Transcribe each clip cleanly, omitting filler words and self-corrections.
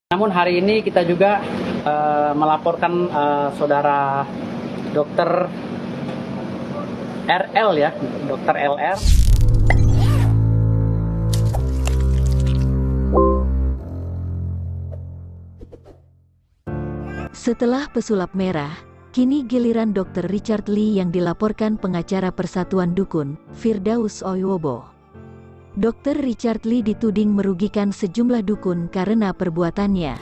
Namun hari ini kita juga melaporkan saudara Dokter RL ya, Dokter LR. Setelah pesulap merah, kini giliran Dr. Richard Lee yang dilaporkan pengacara Persatuan Dukun, Firdaus Oywobo. Dr. Richard Lee dituding merugikan sejumlah dukun karena perbuatannya.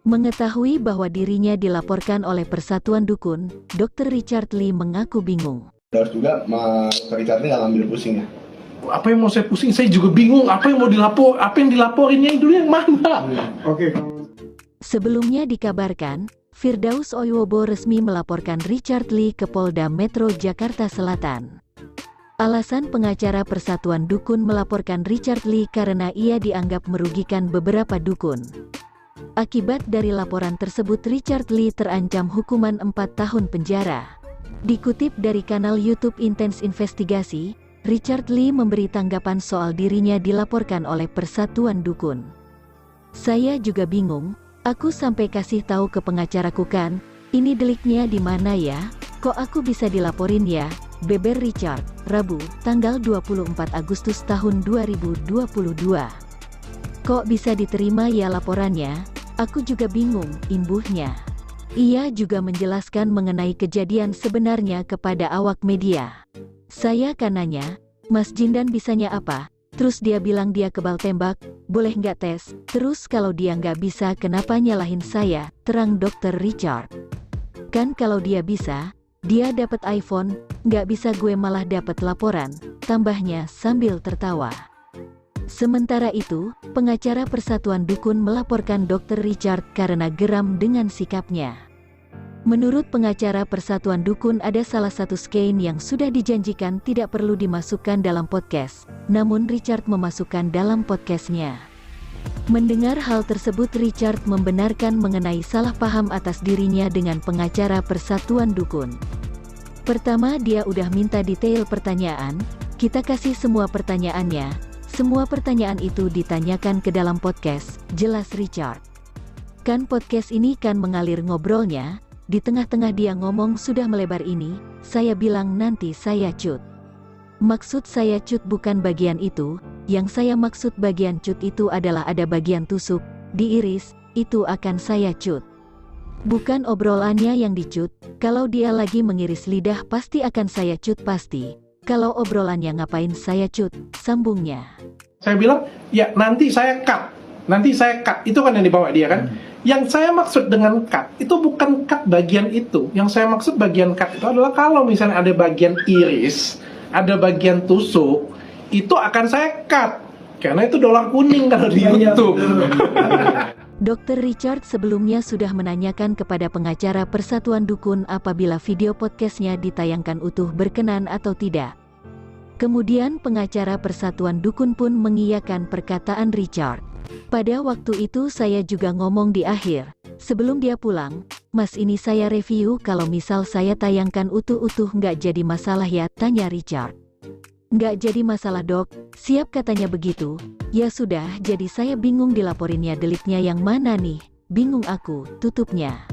Mengetahui bahwa dirinya dilaporkan oleh Persatuan Dukun, Dr. Richard Lee mengaku bingung. Harus juga Mas Richard Lee nggak ngambil pusing ya? Apa yang mau saya pusing? Saya juga bingung. Apa yang mau apa yang dilaporinnya dulu yang mana? Oke. Sebelumnya dikabarkan, Firdaus Oywobo resmi melaporkan Richard Lee ke Polda Metro Jakarta Selatan. Alasan pengacara Persatuan Dukun melaporkan Richard Lee karena ia dianggap merugikan beberapa dukun. Akibat dari laporan tersebut, Richard Lee terancam hukuman 4 tahun penjara. Dikutip dari kanal YouTube Intens Investigasi, Richard Lee memberi tanggapan soal dirinya dilaporkan oleh Persatuan Dukun. Saya juga bingung, aku sampai kasih tahu ke pengacaraku kan, ini deliknya di mana ya? Kok aku bisa dilaporin ya? Beber Richard, Rabu, tanggal 24 Agustus tahun 2022. Kok bisa diterima ya laporannya? Aku juga bingung, imbuhnya. Ia juga menjelaskan mengenai kejadian sebenarnya kepada awak media. Saya kan nanya, Mas Jindan bisanya apa? Terus dia bilang dia kebal tembak, boleh nggak tes? Terus kalau dia nggak bisa kenapa nyalahin saya? Terang Dr. Richard. Kan kalau dia bisa, dia dapat iPhone, nggak bisa gue malah dapat laporan, tambahnya sambil tertawa. Sementara itu, pengacara Persatuan Dukun melaporkan Dr. Richard karena geram dengan sikapnya. Menurut pengacara Persatuan Dukun ada salah satu skein yang sudah dijanjikan tidak perlu dimasukkan dalam podcast, namun Richard memasukkan dalam podcastnya. Mendengar hal tersebut, Richard membenarkan mengenai salah paham atas dirinya dengan pengacara Persatuan Dukun. Pertama, dia udah minta detail pertanyaan, kita kasih semua pertanyaannya, semua pertanyaan itu ditanyakan ke dalam podcast, jelas Richard. Kan podcast ini kan mengalir ngobrolnya, di tengah-tengah dia ngomong sudah melebar ini, saya bilang nanti saya cut. Maksud saya cut bukan bagian itu, yang saya maksud bagian cut itu adalah ada bagian tusuk, diiris, itu akan saya cut. Bukan obrolannya yang dicut, kalau dia lagi mengiris lidah pasti akan saya cut pasti. Kalau obrolannya ngapain saya cut, sambungnya. Saya bilang, ya nanti saya cut. Nanti saya cut, itu kan yang dibawa dia kan. Yang saya maksud dengan cut, itu bukan cut bagian itu. Yang saya maksud bagian cut itu adalah kalau misalnya ada bagian iris, ada bagian tusuk, itu akan saya cut. Karena itu dolar kuning kalau di YouTube. Dr. Richard sebelumnya sudah menanyakan kepada pengacara Persatuan Dukun apabila video podcastnya ditayangkan utuh berkenan atau tidak. Kemudian pengacara Persatuan Dukun pun mengiyakan perkataan Richard. Pada waktu itu saya juga ngomong di akhir, sebelum dia pulang, Mas ini saya review kalau misal saya tayangkan utuh-utuh nggak jadi masalah ya, tanya Richard. Nggak jadi masalah dok, siap katanya begitu. Ya sudah, jadi saya bingung dilaporinnya deliknya yang mana nih, bingung aku, tutupnya.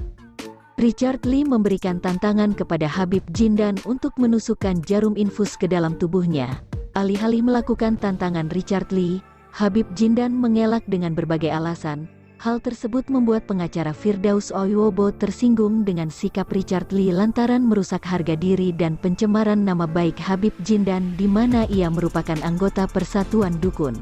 Richard Lee memberikan tantangan kepada Habib Jindan untuk menusukkan jarum infus ke dalam tubuhnya. Alih-alih melakukan tantangan Richard Lee, Habib Jindan mengelak dengan berbagai alasan. Hal tersebut membuat pengacara Firdaus Oywobo tersinggung dengan sikap Richard Lee lantaran merusak harga diri dan pencemaran nama baik Habib Jindan di mana ia merupakan anggota Persatuan Dukun.